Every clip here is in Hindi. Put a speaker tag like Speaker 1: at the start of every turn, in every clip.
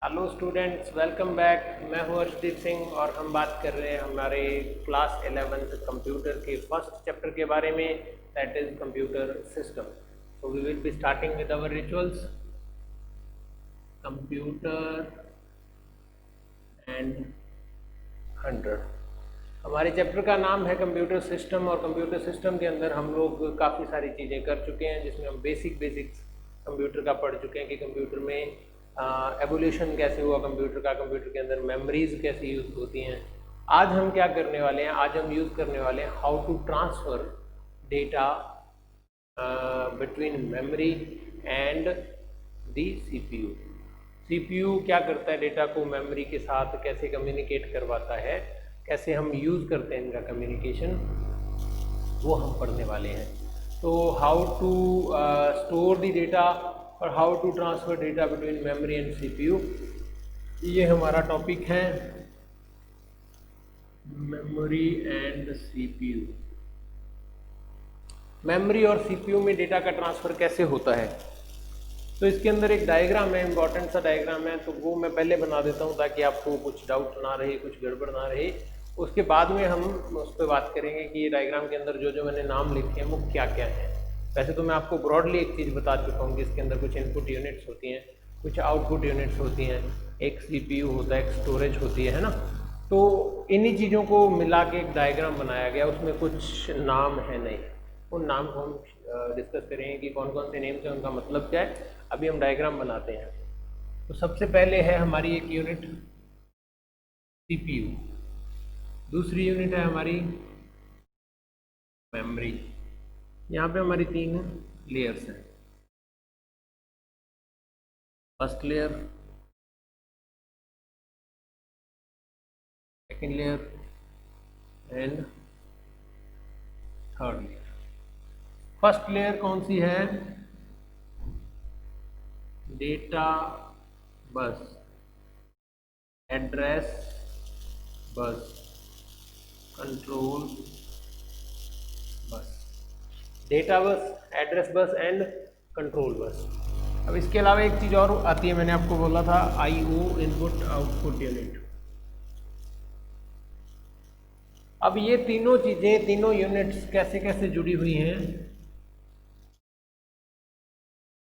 Speaker 1: Hello students, welcome back. मैं हूं अर्शदीप सिंह और हम बात कर रहे हैं हमारे क्लास 11th कंप्यूटर के फर्स्ट चैप्टर के बारे में, that is computer system. So we will be starting with our rituals. Computer and 100। हमारे चैप्टर का नाम है कंप्यूटर सिस्टम और कंप्यूटर सिस्टम के अंदर हम लोग काफ़ी सारी चीज़ें कर चुके हैं, जिसमें हम बेसिक्स कंप्यूटर का पढ़ चुके हैं कि कंप्यूटर में एवोल्यूशन कैसे हुआ कंप्यूटर का, कंप्यूटर के अंदर मेमोरीज कैसे यूज़ होती हैं। आज हम क्या करने वाले हैं, आज हम यूज़ करने वाले हैं how to transfer data between memory and the CPU. CPU क्या करता है, डेटा को मेमोरी के साथ कैसे कम्युनिकेट करवाता है, कैसे हम यूज़ करते हैं इनका कम्युनिकेशन, वो हम पढ़ने वाले हैं। तो how to store the data और how to transfer data between memory and CPU, ये हमारा टॉपिक है, मेमोरी एंड सीपीयू। मेमोरी और सीपीयू में डेटा का ट्रांसफ़र कैसे होता है, तो इसके अंदर एक डायग्राम है, इंपॉर्टेंट सा डायग्राम है, तो वो मैं पहले बना देता हूँ ताकि आपको कुछ डाउट ना रहे, कुछ गड़बड़ ना रहे। उसके बाद में हम उस पर बात करेंगे कि ये डायग्राम के अंदर जो जो मैंने नाम लिखे हैं वो क्या क्या हैं। वैसे तो मैं आपको ब्रॉडली एक चीज़ बता चुका हूँ कि इसके अंदर कुछ इनपुट यूनिट्स होती हैं, कुछ आउटपुट यूनिट्स होती हैं, एक सीपीयू होता है, एक स्टोरेज होती है ना। तो इन्हीं चीज़ों को मिला के एक डायग्राम बनाया गया, उसमें कुछ नाम है नहीं, उन नाम को हम डिस्कस करेंगे कि कौन कौन से नेम्स हैं, उनका मतलब क्या है। अभी हम डायग्राम बनाते हैं। तो सबसे पहले है हमारी एक यूनिट सीपीयू, दूसरी यूनिट है हमारी मेमोरी। यहाँ पे हमारी 3 लेयर्स हैं, first layer, second layer and third layer. First layer कौन सी है, data bus, address bus, control bus, data bus, address bus and control bus. अब इसके अलावा एक चीज़ और आती है, मैंने आपको बोला था आईओ, इनपुट आउटपुट यूनिट। अब ये तीनों चीज़ें, तीनों यूनिट्स कैसे कैसे जुड़ी हुई हैं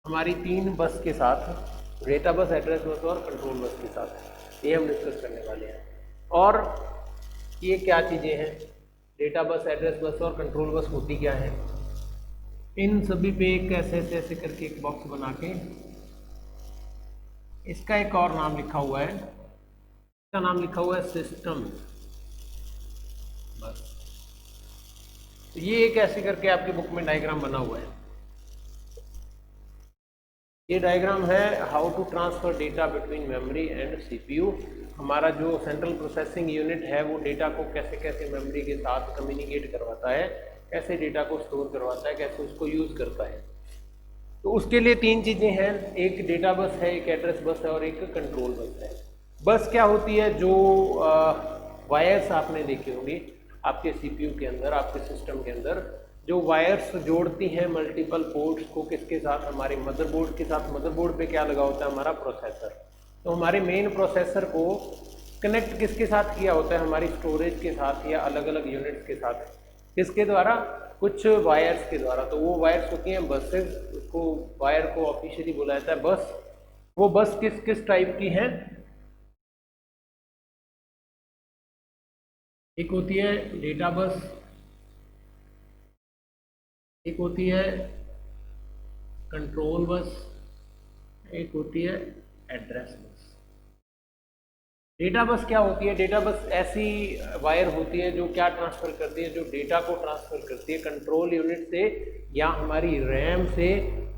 Speaker 1: हमारी 3 बस के साथ, डेटा बस, एड्रेस बस और कंट्रोल बस के साथ, ये हम डिस्कस करने वाले हैं। और ये क्या चीज़ें हैं, डेटा बस, एड्रेस बस और कंट्रोल बस होती क्या है, इन सभी पे एक ऐसे करके एक बॉक्स बना के इसका एक और नाम लिखा हुआ है, इसका नाम लिखा हुआ है सिस्टम बस। तो ये एक ऐसे करके आपकी बुक में डायग्राम बना हुआ है। ये डायग्राम है how to transfer data between memory and CPU. हमारा जो सेंट्रल प्रोसेसिंग यूनिट है वो डेटा को कैसे कैसे मेमोरी के साथ कम्युनिकेट करवाता है, कैसे डेटा को स्टोर करवाता है, कैसे उसको यूज़ करता है। तो उसके लिए 3 चीज़ें हैं, एक डेटा बस है, एक एड्रेस बस है और एक कंट्रोल बस है। बस क्या होती है, जो वायर्स आपने देखे होंगे आपके सीपीयू के अंदर, आपके सिस्टम के अंदर, जो वायर्स जोड़ती हैं मल्टीपल पोर्ट्स को किसके साथ, हमारे मदरबोर्ड के साथ। मदरबोर्ड पे क्या लगा होता है, हमारा प्रोसेसर। तो हमारे मेन प्रोसेसर को कनेक्ट किसके साथ किया होता है, हमारी स्टोरेज के साथ या अलग अलग यूनिट्स के साथ, किसके द्वारा, कुछ वायर्स के द्वारा। तो वो वायर्स होती हैं बसेस, उसको वायर को ऑफिशियली बोला जाता है बस। वो बस किस किस टाइप की हैं, एक होती है डेटा बस, एक होती है कंट्रोल बस, एक होती है एड्रेस बस। डेटा बस क्या होती है, डेटा बस ऐसी वायर होती है जो क्या ट्रांसफ़र करती है, जो डेटा को ट्रांसफ़र करती है कंट्रोल यूनिट से या हमारी रैम से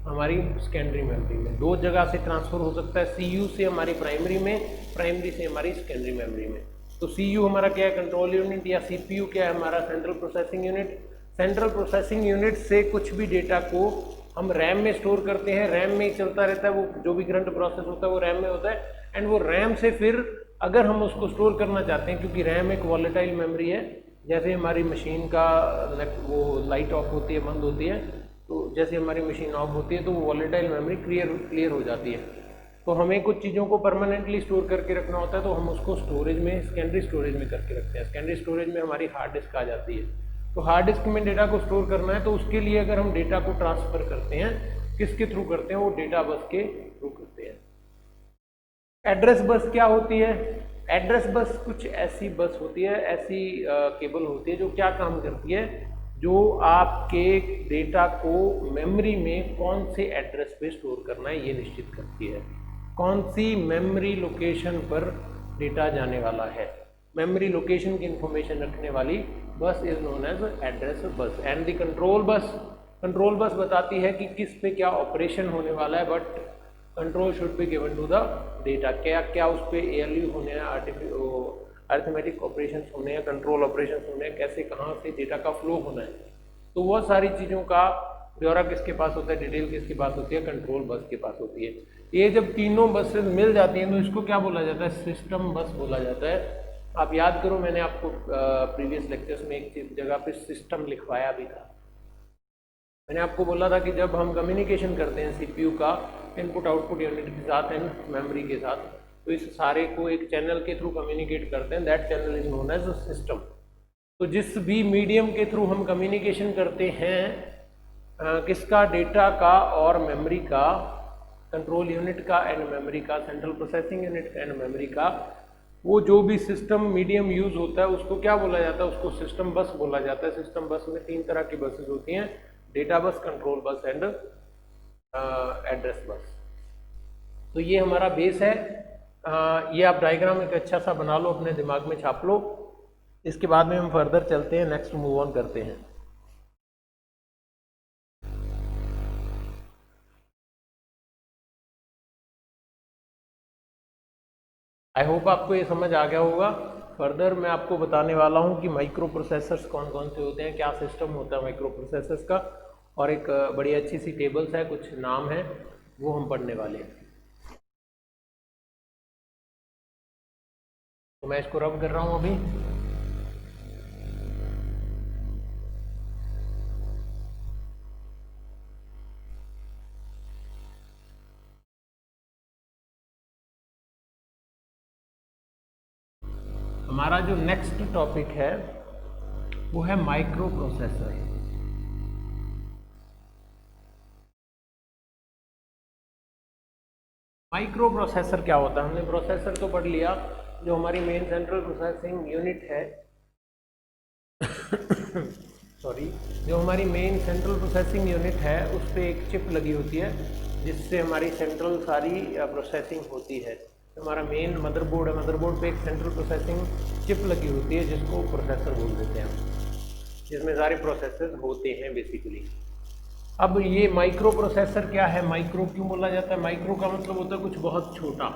Speaker 1: हमारी सेकेंडरी मेमोरी में। 2 जगह से ट्रांसफ़र हो सकता है, सीयू से हमारी प्राइमरी में, प्राइमरी से हमारी सेकेंडरी मेमोरी में। तो सीयू हमारा क्या है, कंट्रोल यूनिट, या सीपीयू क्या है, हमारा central processing unit. Central processing unit से कुछ भी डेटा को हम रैम में स्टोर करते हैं, रैम में ही चलता रहता है, वो जो भी करंट प्रोसेस होता है वो रैम में होता है। एंड वो रैम से फिर अगर हम उसको स्टोर करना चाहते हैं, क्योंकि रैम एक वॉलेटाइल मेमोरी है, जैसे हमारी मशीन का वो लाइट ऑफ होती है, बंद होती है, तो जैसे हमारी मशीन ऑफ होती है तो वो वॉलेटाइल मेमोरी क्लियर हो जाती है। तो हमें कुछ चीज़ों को परमानेंटली स्टोर करके रखना होता है, तो हम उसको स्टोरेज में, सेकेंडरी स्टोरेज में करके रखते हैं। सेकेंडरी स्टोरेज में हमारी हार्ड डिस्क आ जाती है। तो हार्ड डिस्क में डेटा को स्टोर करना है, तो उसके लिए अगर हम डेटा को ट्रांसफर करते हैं, किसके थ्रू करते हैं, वो डेटा बस के थ्रू करते हैं। एड्रेस बस क्या होती है? एड्रेस बस कुछ ऐसी बस होती है, ऐसी केबल होती है जो क्या काम करती है, जो आपके डेटा को मेमोरी में कौन से एड्रेस पे स्टोर करना है ये निश्चित करती है। कौन सी मेमोरी लोकेशन पर डेटा जाने वाला है, मेमोरी लोकेशन की इंफॉर्मेशन रखने वाली bus is known as address bus. And the control bus बताती है कि किस पे क्या ऑपरेशन होने वाला है, but control should be given to the data. क्या क्या उस पर ALU होने हैं, अर्थमेटिक ऑपरेशंस होने हैं, कंट्रोल ऑपरेशंस होने हैं, कैसे कहाँ से डेटा का फ्लो होना है। तो वो सारी चीज़ों का ब्यौरा किसके पास होता है, डिटेल किसके पास होती है, कंट्रोल बस के पास होती है। ये जब तीनों बसेस मिल जाती हैं तो इसको क्या बोला जाता है, सिस्टम बस बोला जाता है। आप याद करो, मैंने आपको प्रीवियस लेक्चर्स में एक जगह पे सिस्टम लिखवाया भी था। मैंने आपको बोला था कि जब हम कम्युनिकेशन करते हैं CPU का इनपुट आउटपुट यूनिट के साथ एंड मेमोरी के साथ, तो इस सारे को एक चैनल के थ्रू कम्युनिकेट करते हैं, that channel is known as system. तो जिस भी मीडियम के थ्रू हम कम्युनिकेशन करते हैं, किसका, डेटा का और मेमोरी का, कंट्रोल यूनिट का एंड मेमोरी का, central processing unit and memory का, वो जो भी सिस्टम मीडियम यूज होता है उसको क्या बोला जाता है, उसको सिस्टम बस बोला जाता है। सिस्टम बस में 3 तरह की बसेस होती हैं, data bus, control bus and address bus. तो ये हमारा बेस है। ये आप डायग्राम एक अच्छा सा बना लो, अपने दिमाग में छाप लो। इसके बाद में हम फर्दर चलते हैं, नेक्स्ट मूव ऑन करते हैं। आई होप आपको ये समझ आ गया होगा। फर्दर मैं आपको बताने वाला हूँ कि माइक्रो प्रोसेसर्स कौन कौन से होते हैं, क्या सिस्टम होता है माइक्रो प्रोसेसर्स का, और एक बड़ी अच्छी सी टेबल्स है, कुछ नाम है, वो हम पढ़ने वाले हैं। तो मैं इसको रब कर रहा हूँ अभी। हमारा जो नेक्स्ट टॉपिक है वो है माइक्रो प्रोसेसर। माइक्रो प्रोसेसर क्या होता है? हमने प्रोसेसर तो पढ़ लिया, जो हमारी मेन सेंट्रल प्रोसेसिंग यूनिट है सॉरी, जो हमारी मेन सेंट्रल प्रोसेसिंग यूनिट है उस पर एक चिप लगी होती है, जिससे हमारी सेंट्रल सारी प्रोसेसिंग होती है। हमारा मेन मदरबोर्ड है, मदरबोर्ड पे एक सेंट्रल प्रोसेसिंग चिप लगी होती है जिसको प्रोसेसर बोल देते हैं, जिसमें सारे प्रोसेसर होते हैं बेसिकली। अब ये माइक्रो प्रोसेसर क्या है, माइक्रो क्यों बोला जाता है? माइक्रो का मतलब होता है कुछ बहुत छोटा।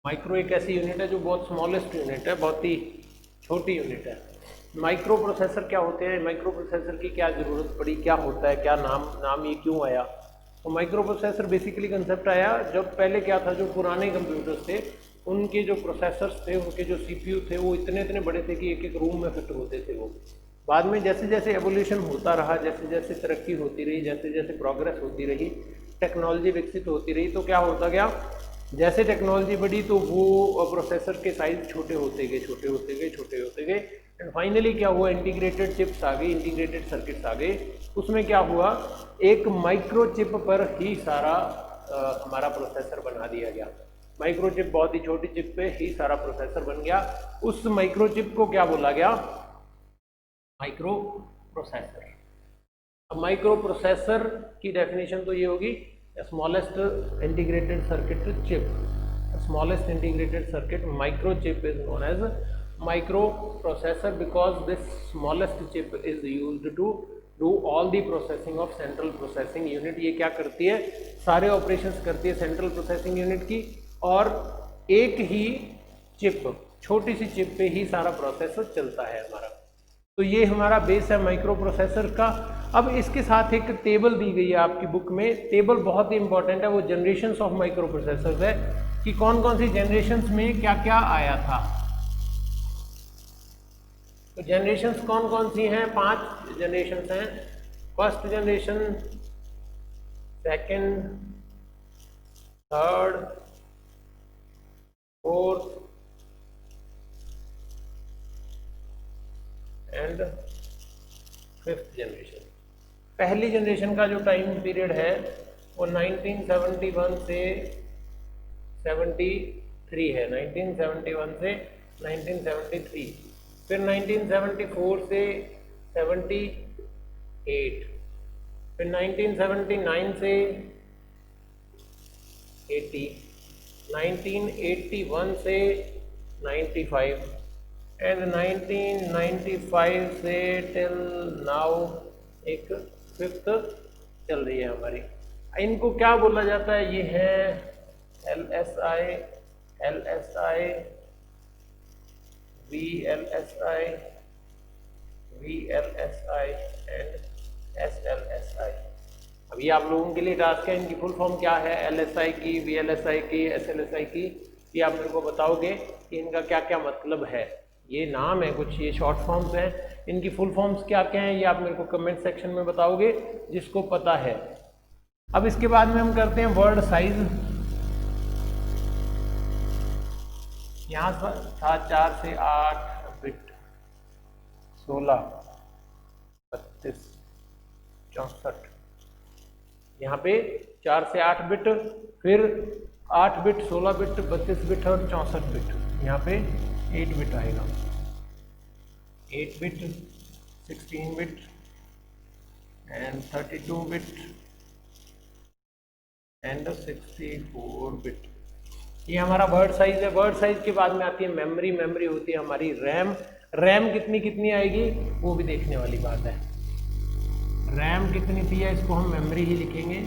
Speaker 1: माइक्रो एक ऐसी यूनिट है जो बहुत स्मॉलेस्ट यूनिट है, बहुत ही छोटी यूनिट है। माइक्रो प्रोसेसर क्या होते हैं, माइक्रो प्रोसेसर की क्या ज़रूरत पड़ी, क्या होता है, क्या नाम ये क्यों आया? तो माइक्रो प्रोसेसर बेसिकली कंसेप्ट आया जब पहले क्या था, जो पुराने कंप्यूटर्स थे उनके जो प्रोसेसर्स थे, उनके जो CPU थे, वो इतने बड़े थे कि एक एक रूम में फिट होते थे वो। बाद में जैसे जैसे एवोल्यूशन होता रहा, जैसे जैसे तरक्की होती रही, जैसे जैसे प्रोग्रेस होती रही, टेक्नोलॉजी विकसित होती रही, तो क्या होता गया, जैसे टेक्नोलॉजी बढ़ी तो वो प्रोसेसर के साइज छोटे होते गए एंड फाइनली क्या हुआ, इंटीग्रेटेड चिप्स आ गई, इंटीग्रेटेड सर्किट्स आ गए। उसमें क्या हुआ, एक माइक्रो चिप पर ही सारा हमारा प्रोसेसर बना दिया गया। माइक्रो चिप, बहुत ही छोटी चिप पे ही सारा प्रोसेसर बन गया। उस माइक्रो चिप को क्या बोला गया, माइक्रो प्रोसेसर। अब माइक्रो प्रोसेसर की डेफिनेशन तो ये होगी, smallest integrated circuit chip, smallest integrated circuit microchip is known as microprocessor because this smallest chip is used to do all the processing of central processing unit। ये क्या करती है, सारे ऑपरेशंस करती है सेंट्रल प्रोसेसिंग यूनिट की, और एक ही चिप, छोटी सी चिप पे ही सारा प्रोसेसर चलता है हमारा। तो ये हमारा बेस है माइक्रो प्रोसेसर का। अब इसके साथ एक टेबल दी गई है आपकी बुक में, टेबल बहुत ही इंपॉर्टेंट है, वो जनरेशंस ऑफ माइक्रो प्रोसेसर्स है कि कौन कौन सी जनरेशंस में क्या क्या आया था। तो तो जनरेशन्स कौन कौन सी हैं? 5 जनरेशन्स हैं। First generation, second, third, fourth and fifth generation. पहली जनरेशन का जो टाइम पीरियड है वो 1971 से 73 है, 1971 से 1973। फिर 1974 से 78, फिर 1979 से 80, 1981 से 95 एंड 1995 से टिल नाउ एक फिफ्थ चल रही है हमारी। इनको क्या बोला जाता है? ये है LSI, LSI, VLSI, VLSI and SLSI। अब ये आप लोगों के लिए टास्क है, इनकी फुल फॉर्म क्या है? LSI की, VLSI की, SLSI की, ये आप मेरे को बताओगे कि इनका क्या क्या मतलब है। ये नाम है कुछ, ये शॉर्ट फॉर्म्स हैं, इनकी फुल फॉर्म्स क्या क्या हैं ये आप मेरे को कमेंट सेक्शन में बताओगे जिसको पता है। अब इसके बाद में हम करते हैं वर्ड साइज। यहाँ था 4 से 8 बिट, 16, 32, 64। यहाँ पे 4 से 8 बिट, फिर 8 बिट, 16 बिट, 32 बिट और 64 बिट। यहाँ पे 8 बिट आएगा, 8 bit, 16 bit and 32 bit and 64 bit. ये हमारा वर्ड साइज है। वर्ड साइज के बाद में आती है मेमोरी। मेमोरी होती है हमारी रैम। रैम कितनी कितनी आएगी वो भी देखने वाली बात है। रैम कितनी थी है इसको हम मेमोरी ही लिखेंगे।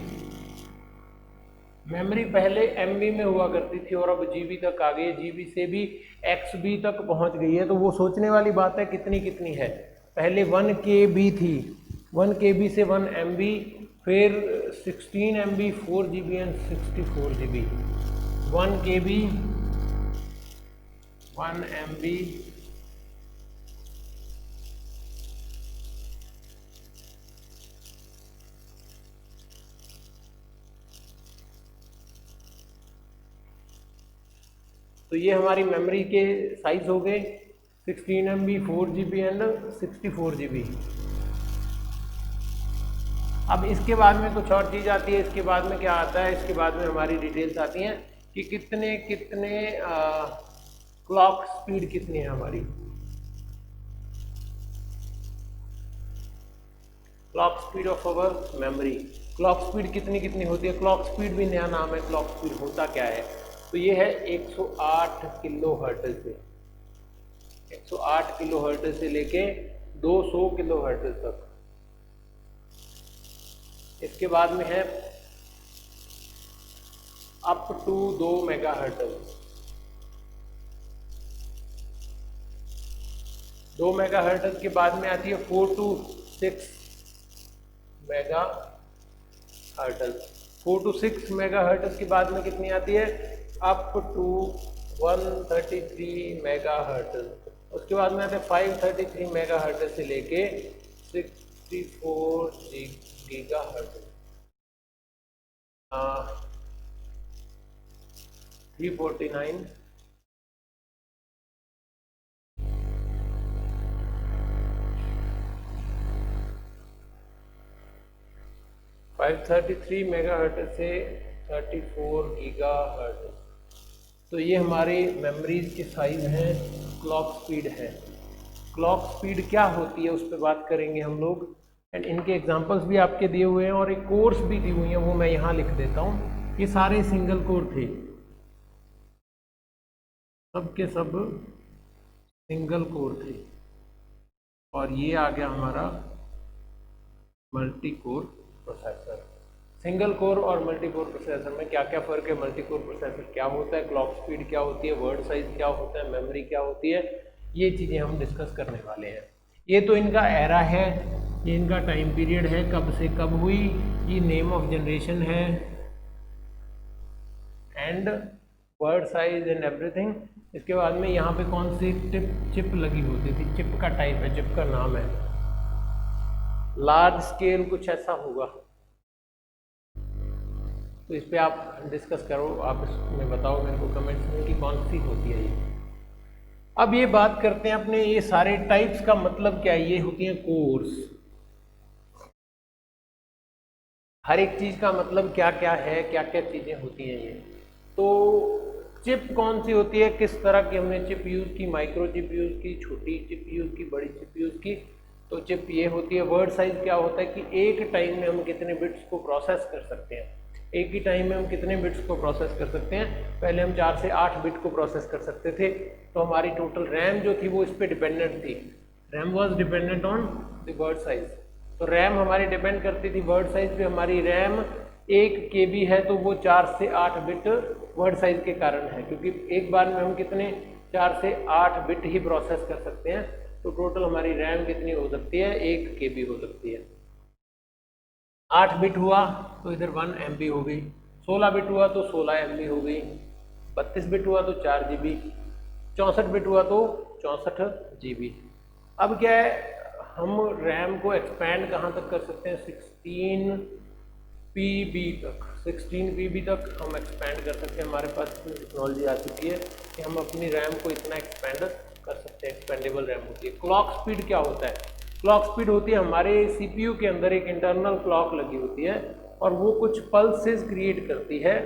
Speaker 1: मेमोरी पहले MB में हुआ करती थी और अब GB तक आ गई है। GB से भी XB तक पहुंच गई है, तो वो सोचने वाली बात है कितनी कितनी है। पहले 1 KB थी, 1 KB से 1 MB, फिर 16 MB, 4 GB and 64 GB। 1 KB, 1 MB, तो ये हमारी मेमोरी के साइज हो गए 16 MB, 4 GB एंड 64 GB। अब इसके बाद में कुछ और चीज़ आती है। इसके बाद में क्या आता है? इसके बाद में हमारी डिटेल्स आती हैं कि कितने कितने क्लॉक स्पीड कितनी है हमारी। Clock speed of our memory. Clock speed कितनी कितनी होती है? क्लॉक स्पीड भी नया नाम है। क्लॉक स्पीड होता क्या है? तो ये है 108 किलो हर्ट्ज से, 108 किलो हर्ट्ज से लेके 200 किलो हर्ट्ज तक। इसके बाद में है up to 2 mega hertz. 2 mega hertz के बाद में आती है 4 to 6 mega hertz. 4 to 6 mega hertz के बाद में कितनी आती है? Up to 133 mega hertz. उसके बाद में आते हैं 533 मेगा हर्ट्ज से लेके 64 गीगा हर्ट्ज। 349 533 मेगा हर्ट्ज से 34 गीगा हर्ट्ज। तो ये हमारे मेमोरीज के साइज हैं, क्लॉक स्पीड है। क्लॉक स्पीड क्या होती है उस पर बात करेंगे हम लोग, एंड इनके एग्जांपल्स भी आपके दिए हुए हैं और एक कोर्स भी दी हुई है, वो मैं यहाँ लिख देता हूँ। ये सारे सिंगल कोर थे, सब के सब सिंगल कोर थे, और ये आ गया हमारा multi core processor. Single core और मल्टी कोर प्रोसेसर में क्या क्या फ़र्क है? मल्टी कोर प्रोसेसर क्या होता है, क्लॉक स्पीड क्या होती है, वर्ड साइज क्या होता है, मेमोरी क्या होती है, ये चीज़ें हम डिस्कस करने वाले हैं। ये तो इनका एरा है, ये इनका टाइम पीरियड है, कब से कब हुई, ये नेम ऑफ जनरेशन है, and word size and everything. इसके बाद में यहाँ पे कौन सी चिप लगी होती थी, चिप का टाइप है, चिप का नाम है, लार्ज स्केल कुछ ऐसा होगा। तो इस पे आप डिस्कस करो, आप इसमें बताओ मेरे को कमेंट्स में कि कौन सी होती है ये। अब ये बात करते हैं अपने ये सारे टाइप्स का मतलब क्या है। ये होती है कोर्स, हर एक चीज का मतलब क्या क्या है, क्या क्या चीजें होती हैं ये। तो चिप कौन सी होती है, किस तरह की हमने चिप यूज की, माइक्रो चिप यूज की, छोटी चिप यूज की, बड़ी चिप यूज की। तो चिप ये होती है। वर्ड साइज क्या होता है कि एक टाइम में हम कितने बिट्स को प्रोसेस कर सकते हैं, एक ही टाइम में हम कितने बिट्स को प्रोसेस कर सकते हैं। पहले हम 4 से 8 बिट को प्रोसेस कर सकते थे, तो हमारी टोटल रैम जो थी वो इस पर डिपेंडेंट थी। RAM was dependent on the word size. तो रैम हमारी डिपेंड करती थी वर्ड साइज पे। हमारी रैम 1 KB है तो वो 4 से 8 बिट वर्ड साइज के कारण है, क्योंकि एक बार में हम कितने 4 से 8 बिट ही प्रोसेस कर सकते हैं। तो टोटल हमारी रैम कितनी हो सकती है, 1 KB हो सकती है। 8 बिट हुआ तो इधर 1 MB हो गई, 16 बिट हुआ तो 16 MB हो गई, 32 बिट हुआ तो 4 GB, 64 बिट हुआ तो 64 GB। अब क्या है, हम रैम को एक्सपैंड कहाँ तक कर सकते हैं, 16 PB तक। 16 PB तक हम एक्सपैंड कर सकते हैं। हमारे पास इतनी टेक्नोलॉजी आ चुकी है कि हम अपनी रैम को इतना एक्सपैंड कर सकते हैं, एक्सपेंडेबल रैम होती है। क्लॉक स्पीड क्या होता है, क्लॉक स्पीड होती है हमारे CPU के अंदर एक इंटरनल क्लॉक लगी होती है और वो कुछ पल्सेस क्रिएट करती है,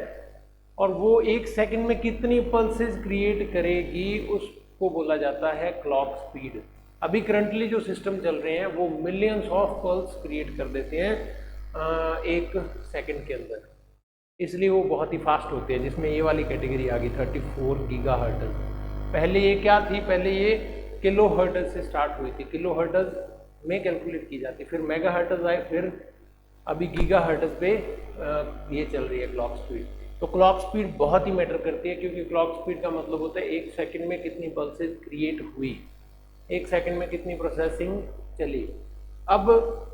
Speaker 1: और वो 1 सेकंड में कितनी पल्सेस क्रिएट करेगी उसको बोला जाता है क्लॉक स्पीड। अभी करंटली जो सिस्टम चल रहे हैं वो मिलियंस ऑफ पल्स क्रिएट कर देते हैं 1 सेकंड के अंदर, इसलिए वो बहुत ही फास्ट होते हैं। जिसमें ये वाली कैटेगरी आ गई 34 गीगाहर्ट्ज। पहले ये क्या थी, पहले ये किलो हर्ट्ज से स्टार्ट हुई थी, किलो हर्ट्ज में कैलकुलेट की जाती, फिर मेगा हर्ट्ज आए, फिर अभी गीगा हर्ट्ज पे ये चल रही है क्लॉक स्पीड। तो क्लॉक स्पीड बहुत ही मैटर करती है, क्योंकि क्लॉक स्पीड का मतलब होता है 1 सेकंड में कितनी पल्सेस क्रिएट हुई, 1 सेकंड में कितनी प्रोसेसिंग चली। अब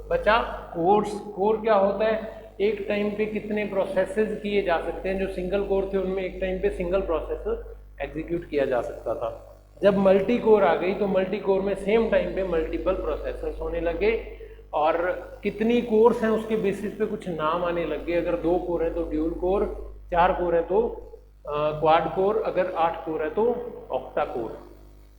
Speaker 1: बचा कोर्स। कोर क्या होता है, एक टाइम पे कितने प्रोसेसेस किए जा सकते हैं। जो सिंगल कोर थे उनमें एक टाइम पे सिंगल प्रोसेस एग्जीक्यूट किया जा सकता था। जब मल्टी कोर आ गई तो मल्टी कोर में सेम टाइम पे मल्टीपल प्रोसेसर्स होने लगे, और कितनी कोर्स हैं उसके बेसिस पे कुछ नाम आने लग गए। अगर 2 कोर है तो ड्यूल कोर, 4 कोर है तो क्वाड कोर, अगर 8 कोर है तो ऑक्टा कोर।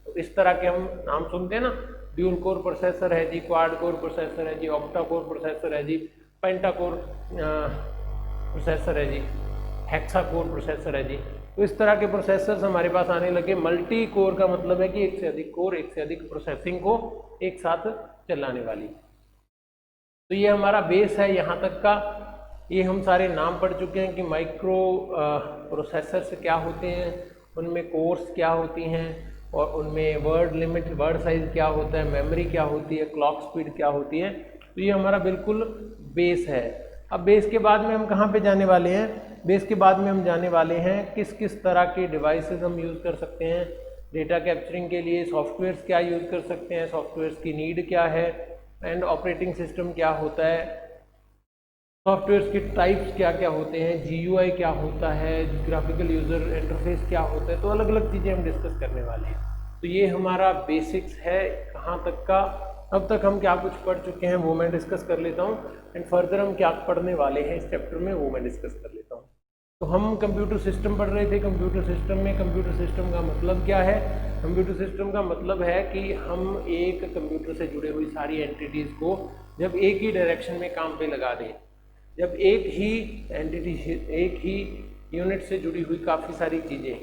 Speaker 1: तो इस तरह के हम नाम सुनते हैं ना, ड्यूल कोर प्रोसेसर है जी, क्वाड कोर प्रोसेसर है जी, ऑक्टा कोर प्रोसेसर है जी, पेंटा कोर प्रोसेसर है जी, हेक्सा कोर प्रोसेसर है जी। तो इस तरह के प्रोसेसर्स हमारे पास आने लगे। मल्टी कोर का मतलब है कि एक से अधिक कोर, एक से अधिक प्रोसेसिंग को एक साथ चलाने वाली। तो ये हमारा बेस है यहाँ तक का। ये हम सारे नाम पढ़ चुके हैं कि माइक्रो प्रोसेसर्स क्या होते हैं, उनमें कोर्स क्या होती हैं, और उनमें वर्ड लिमिट, वर्ड साइज क्या होता है, मेमोरी क्या होती है, क्लॉक स्पीड क्या होती है। तो ये हमारा बिल्कुल बेस है। अब बेस के बाद में हम कहाँ पे जाने वाले हैं, बेस के बाद में हम जाने वाले हैं किस किस तरह के डिवाइसेस हम यूज़ कर सकते हैं डेटा कैप्चरिंग के लिए, सॉफ्टवेयर्स क्या यूज़ कर सकते हैं, सॉफ्टवेयर्स की नीड क्या है, एंड ऑपरेटिंग सिस्टम क्या होता है, सॉफ्टवेयर्स के टाइप्स क्या क्या होते हैं, GUI क्या होता है, ग्राफिकल यूज़र इंटरफेस क्या होता है। तो अलग अलग चीज़ें हम डिस्कस करने वाले हैं। तो ये हमारा बेसिक्स है कहाँ तक का। अब तक हम क्या कुछ पढ़ चुके हैं वो मैं डिस्कस कर लेता हूँ, एंड फर्दर हम क्या पढ़ने वाले हैं इस चैप्टर में वो मैं डिस्कस कर लेता हूँ। तो हम कंप्यूटर सिस्टम पढ़ रहे थे। कंप्यूटर सिस्टम में कंप्यूटर सिस्टम का मतलब क्या है, कंप्यूटर सिस्टम का मतलब है कि हम एक कंप्यूटर से जुड़े हुई सारी एंटिटीज़ को जब एक ही डायरेक्शन में काम पे लगा दें, जब एक ही एंटिटी, एक ही यूनिट से जुड़ी हुई काफ़ी सारी चीज़ें,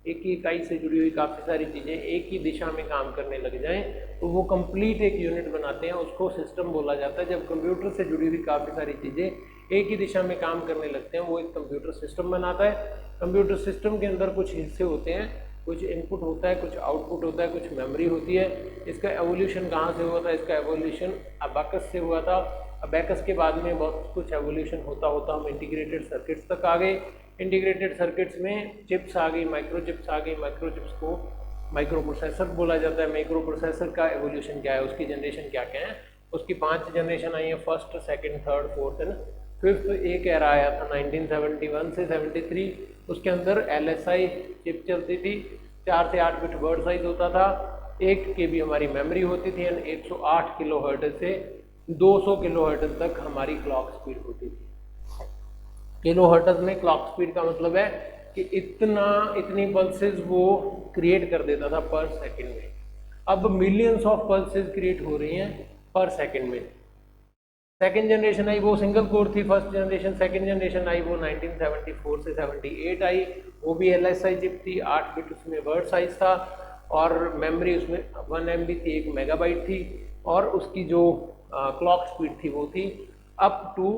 Speaker 1: एक ही इकाई से जुड़ी हुई काफ़ी सारी चीज़ें एक ही दिशा में काम करने लग जाएं, तो वो कंप्लीट एक यूनिट बनाते हैं, उसको सिस्टम बोला जाता है। जब कंप्यूटर से जुड़ी हुई काफ़ी सारी चीज़ें एक ही दिशा में काम करने लगते हैं वो एक कंप्यूटर सिस्टम बनाता है। कंप्यूटर सिस्टम के अंदर कुछ हिस्से होते हैं, कुछ इनपुट होता है, कुछ आउटपुट होता है, कुछ मेमोरी होती है। इसका एवोल्यूशन कहाँ से हुआ था, इसका एवोल्यूशन अबाकस से हुआ था। अबाकस के बाद में बहुत कुछ एवोल्यूशन होता होता हम इंटीग्रेटेड सर्किट्स तक आ गए। इंटीग्रेटेड सर्किट्स में चिप्स आ गई, माइक्रो चिप्स आ गई। माइक्रो चिप्स को माइक्रो प्रोसेसर बोला जाता है। माइक्रो प्रोसेसर का एवोल्यूशन क्या है, उसकी जनरेशन क्या क्या है, उसकी 5 जनरेशन आई है, first, second, third, fourth and fifth. एक एरा आया था 1971 से 73, उसके अंदर LSI चिप चलती थी। 4 से 8 बिट वर्ड साइज होता था, 1 KB हमारी मेमोरी होती थी, एंड 108 किलोहर्ट्ज से 200 किलोहर्ट्ज तक हमारी क्लॉक स्पीड होती थी। किलोहर्ट्ज में क्लॉक स्पीड का मतलब है कि इतनी पल्सेस वो क्रिएट कर देता था पर सेकंड में। अब मिलियंस ऑफ पल्सेस क्रिएट हो रही हैं पर सेकंड में। सेकेंड जनरेशन आई वो सिंगल कोर थी फर्स्ट जनरेशन, सेकेंड जनरेशन आई वो 1974 से 78 आई, वो भी LSI चिप थी, 8 बिट उसमें वर्ड साइज था और मेमोरी उसमें 1 MB थी, 1 मेगाबाइट थी, और उसकी जो क्लॉक स्पीड थी वो थी up to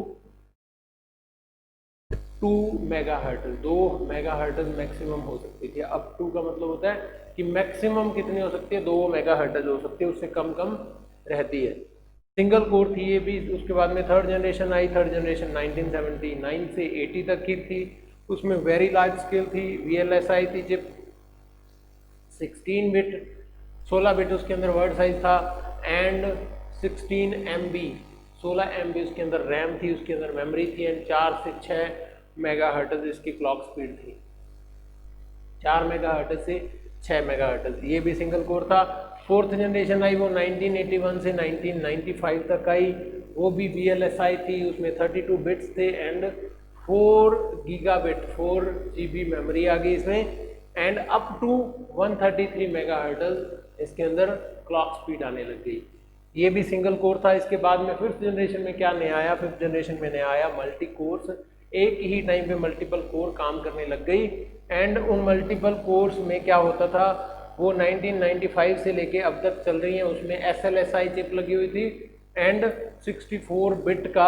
Speaker 1: 2 megahertz, 2 megahertz maximum हो सकती थी। अप टू का मतलब होता है कि मैक्सिमम कितनी हो सकती है, 2 मेगाहर्ट्ज हो सकती है, उससे कम कम रहती है। सिंगल कोर थी ये भी। उसके बाद में थर्ड जनरेशन आई, थर्ड जनरेशन 1979 से 80 तक की थी, उसमें वेरी लार्ज स्केल थी, VLSI थी चिप, 16 बिट, 16 बिट उसके अंदर वर्ड साइज था, एंड 16 MB, 16 MB उसके अंदर रैम थी, उसके अंदर मेमोरी थी, एंड 4 से 6 मेगाहर्ट्ज इसकी क्लॉक स्पीड थी, 4 मेगाहर्ट्ज से 6 मेगाहर्ट्ज, ये भी सिंगल कोर था। फोर्थ जनरेशन आई वो 1981 से 1995 तक आई, वो भी VLSI थी, उसमें 32 बिट्स थे एंड 4 गीगाबिट 4 GB मेमोरी आ गई इसमें, एंड अप टू 133 मेगाहर्ट्ज इसके अंदर क्लॉक स्पीड आने लग गई। ये भी सिंगल कोर था। इसके बाद में फिफ्थ जनरेशन में क्या नया आया, फिफ्थ जनरेशन में नया आया मल्टी कोर्स, एक ही टाइम पे मल्टीपल कोर काम करने लग गई, एंड उन मल्टीपल कोर्स में क्या होता था, वो 1995 से लेके अब तक चल रही है, उसमें SLSI चिप लगी हुई थी, एंड 64 बिट का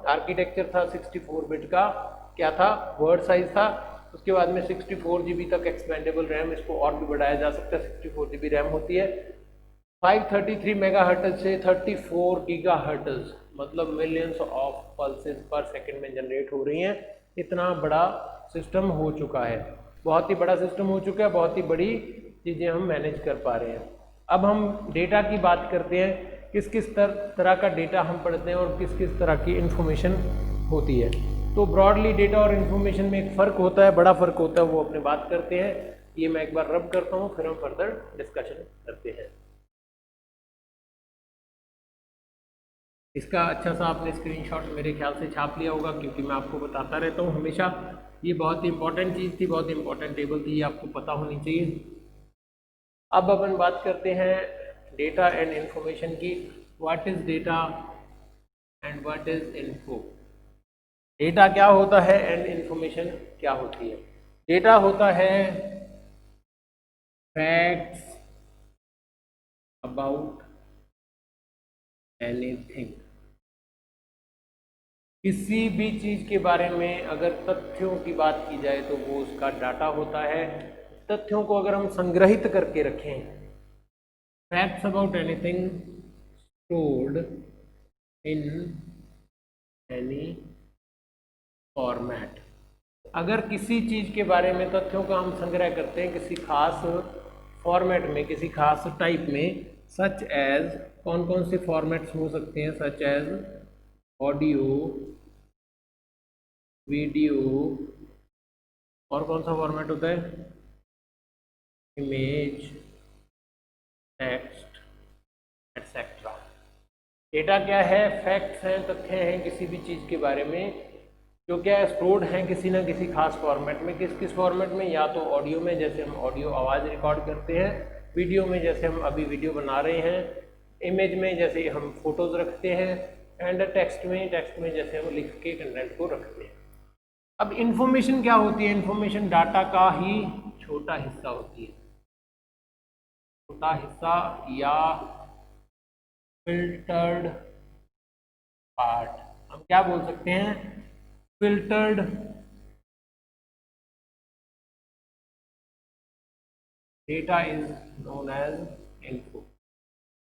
Speaker 1: आर्किटेक्चर था, 64 बिट का क्या था, वर्ड साइज था। उसके बाद में 64 GB तक एक्सपेंडेबल रैम, इसको और भी बढ़ाया जा सकता है, 64 GB रैम होती है। 533 मेगाहर्ट्ज से 34 गीगाहर्ट्ज, मतलब मिलियंस ऑफ पल्सेस पर सेकंड में जनरेट हो रही हैं। इतना बड़ा सिस्टम हो चुका है, बहुत ही बड़ा सिस्टम हो चुका है, बहुत ही बड़ी चीज़ें हम मैनेज कर पा रहे हैं। अब हम डेटा की बात करते हैं, किस किस तरह का डेटा हम पढ़ते हैं और किस किस तरह की इंफॉर्मेशन होती है। तो ब्रॉडली डेटा और इन्फॉर्मेशन में एक फ़र्क होता है, बड़ा फ़र्क होता है, वो अपने बात करते हैं। ये मैं एक बार रब करता हूँ, फिर हम फर्दर डिस्कशन करते हैं। इसका अच्छा सा आपने स्क्रीनशॉट मेरे ख्याल से छाप लिया होगा, क्योंकि मैं आपको बताता रहता हूँ हमेशा। ये बहुत ही इंपॉर्टेंट चीज़ थी, बहुत ही इंपॉर्टेंट टेबल थी, ये आपको पता होनी चाहिए। अब अपन बात करते हैं डेटा एंड इंफॉर्मेशन की। What is data and what is info. Data क्या होता है एंड इंफॉर्मेशन क्या होती है। डेटा होता है फैक्ट्स अबाउट एनीथिंग, किसी भी चीज के बारे में अगर तथ्यों की बात की जाए तो वो उसका डाटा होता है। तथ्यों को अगर हम संग्रहित करके रखें, facts about anything stored in any format. अगर किसी चीज के बारे में तथ्यों का हम संग्रह करते हैं किसी खास फॉर्मेट में, किसी खास टाइप में, सच एज, कौन कौन से फॉर्मेट्स हो सकते हैं, सच एज ऑडियो, वीडियो, और कौन सा फॉर्मेट होता है, इमेज, टेक्स्ट, एटसेट्रा। डेटा क्या है, फैक्ट्स हैं, तथ्य हैं किसी भी चीज़ के बारे में, जो क्या है स्टोर्ड हैं किसी ना किसी खास फॉर्मेट में। किस किस फॉर्मेट में, या तो ऑडियो में जैसे हम ऑडियो आवाज़ रिकॉर्ड करते हैं, वीडियो में जैसे हम अभी वीडियो बना रहे हैं, इमेज में जैसे हम फोटोज़ रखते हैं, एंड टेक्स्ट में जैसे हम लिख के कंटेंट को रखते हैं। अब इंफॉर्मेशन क्या होती है, इंफॉर्मेशन डाटा का ही छोटा हिस्सा होती है, छोटा हिस्सा या फिल्टर्ड पार्ट, हम क्या बोल सकते हैं, filtered data is known as info.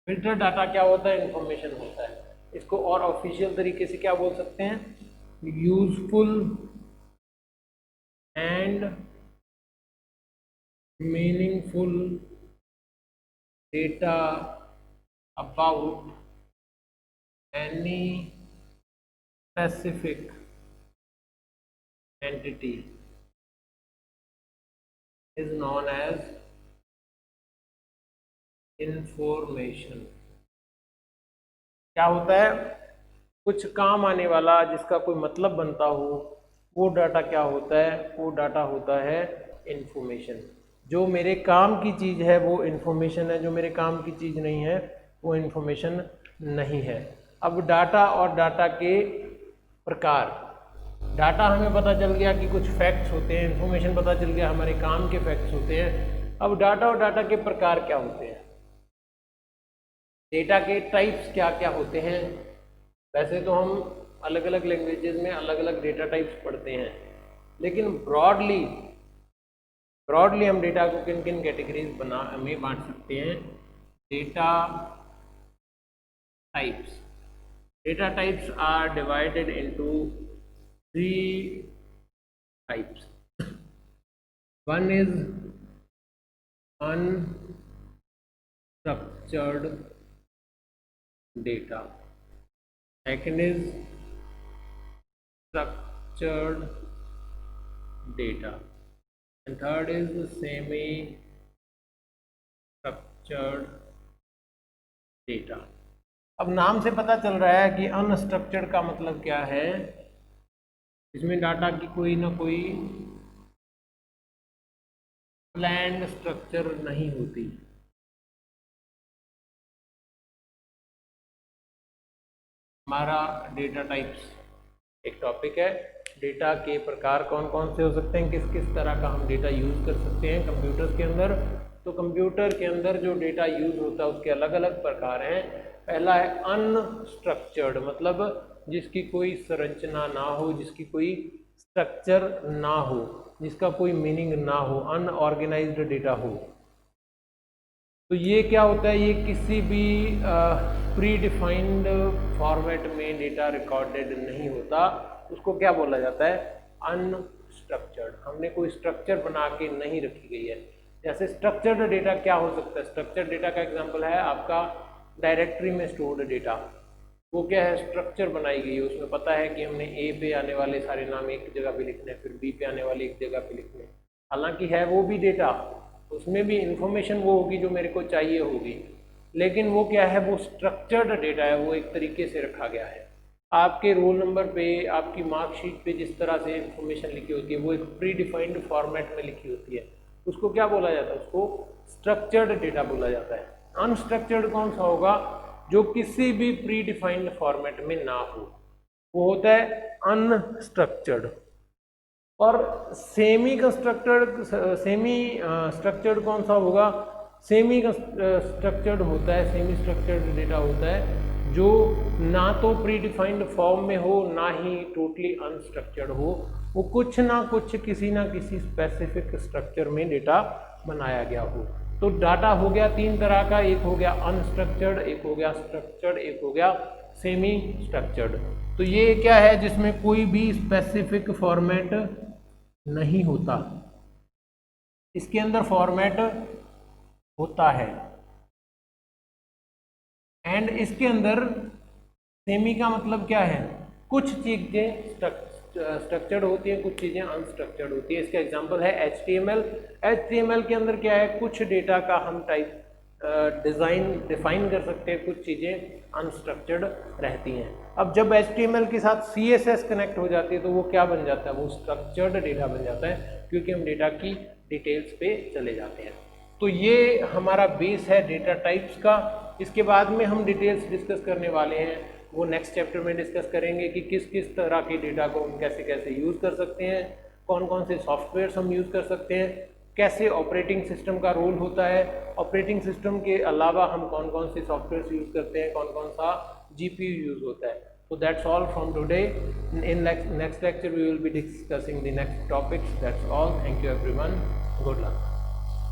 Speaker 1: Filter data क्या होता है, इंफॉर्मेशन होता है। इसको और ऑफिशियल तरीके से क्या बोल सकते हैं, useful and meaningful data about any specific entity is known as information क्या होता है? कुछ काम आने वाला, जिसका कोई मतलब बनता हो, वो डाटा क्या होता है? वो डाटा होता है इंफॉर्मेशन। जो मेरे काम की चीज़ है वो इंफॉर्मेशन है, जो मेरे काम की चीज़ नहीं है वो इंफॉर्मेशन नहीं है। अब डाटा और डाटा के प्रकार। डाटा हमें पता चल गया कि कुछ फैक्ट्स होते हैं, इंफॉर्मेशन पता चल गया हमारे काम के फैक्ट्स होते हैं। अब डाटा और डाटा के प्रकार क्या होते हैं? डेटा के टाइप्स क्या क्या होते हैं? वैसे तो हम अलग अलग लैंग्वेजेस में अलग अलग डेटा टाइप्स पढ़ते हैं, लेकिन ब्रॉडली हम डेटा को किन किन कैटेगरीज में बांट सकते हैं? Data types are divided into 3 types. One is unstructured data. Second is structured data. And third is semi-structured data. अब नाम से पता चल रहा है कि अनस्ट्रक्चर्ड का मतलब क्या है? इसमें डाटा की कोई ना कोई प्लान्ड स्ट्रक्चर नहीं होती। हमारा डेटा टाइप्स एक टॉपिक है। डेटा के प्रकार कौन कौन से हो सकते हैं, किस किस तरह का हम डेटा यूज़ कर सकते हैं कंप्यूटर्स के अंदर। तो कंप्यूटर के अंदर जो डेटा यूज़ होता है उसके अलग अलग प्रकार हैं। पहला है अनस्ट्रक्चर्ड, मतलब जिसकी कोई संरचना ना हो, जिसकी कोई स्ट्रक्चर ना हो, जिसका कोई मीनिंग ना हो, अनऑर्गेनाइज्ड डेटा हो। तो ये क्या होता है? ये किसी भी प्री डिफाइंड फॉर्मेट में डेटा रिकॉर्डेड नहीं होता, उसको क्या बोला जाता है? अनस्ट्रक्चर्ड। हमने कोई स्ट्रक्चर बना के नहीं रखी गई है। जैसे स्ट्रक्चर्ड डेटा क्या हो सकता है? स्ट्रक्चर्ड डेटा का एग्जांपल है आपका डायरेक्टरी में स्टोर्ड डेटा। वो क्या है? स्ट्रक्चर बनाई गई है, उसमें पता है कि हमने ए पे आने वाले सारे नाम एक जगह पे लिखने हैं, फिर बी पे आने वाले एक जगह पे लिखने हैं। हालांकि है वो भी डेटा, उसमें भी इंफॉर्मेशन वो होगी जो मेरे को चाहिए होगी, लेकिन वो क्या है? वो स्ट्रक्चर्ड डेटा है, वो एक तरीके से रखा गया है। आपके रोल नंबर पे, आपकी मार्कशीट पे जिस तरह से इंफॉर्मेशन लिखी होती है वो एक प्री डिफाइंड फॉर्मेट में लिखी होती है, उसको क्या बोला जाता है? उसको स्ट्रक्चर्ड डेटा बोला जाता है। अनस्ट्रक्चर्ड कौन सा होगा? जो किसी भी प्री डिफाइंड फॉर्मेट में ना हो, वो होता है अनस्ट्रक्चर्ड। और सेमी स्ट्रक्चर्ड कौन सा होगा? सेमी स्ट्रक्चर्ड होता है, सेमी स्ट्रक्चर्ड डेटा होता है जो ना तो प्री डिफाइंड फॉर्म में हो, ना ही टोटली अनस्ट्रक्चर्ड हो, वो कुछ ना कुछ किसी ना किसी स्पेसिफिक स्ट्रक्चर में डेटा बनाया गया हो। तो डाटा हो गया 3 तरह का, एक हो गया अनस्ट्रक्चर्ड, एक हो गया स्ट्रक्चर्ड, एक हो गया सेमी स्ट्रक्चर्ड। तो ये क्या है? जिसमें कोई भी स्पेसिफिक फॉर्मेट नहीं होता, इसके अंदर फॉर्मेट होता है। एंड इसके अंदर सेमी का मतलब क्या है? कुछ चीजें स्ट्रक्चर्ड होती हैं, कुछ चीजें अनस्ट्रक्चर्ड होती है। इसका एग्जांपल है HTML। HTML के अंदर क्या है? कुछ डेटा का हम टाइप डिफाइन कर सकते हैं, कुछ चीजें अनस्ट्रक्चर्ड रहती हैं। अब जब HTML के साथ CSS कनेक्ट हो जाती है तो वो क्या बन जाता है? वो स्ट्रक्चर्ड डेटा बन जाता है, क्योंकि हम डेटा की डिटेल्स पे चले जाते हैं। तो ये हमारा बेस है डेटा टाइप्स का। इसके बाद में हम डिटेल्स डिस्कस करने वाले हैं, वो नेक्स्ट चैप्टर में डिस्कस करेंगे कि किस किस तरह के डेटा को हम कैसे कैसे यूज़ कर सकते हैं, कौन कौन से सॉफ्टवेयर्स हम यूज़ कर सकते हैं, कैसे ऑपरेटिंग सिस्टम का रोल होता है, ऑपरेटिंग सिस्टम के अलावा हम कौन कौन से सॉफ्टवेयर्स यूज़ करते हैं, कौन कौन सा GPU यूज़ होता है। So that's all from today. In next lecture we will be discussing the next topics. That's all. Thank you everyone. Good luck.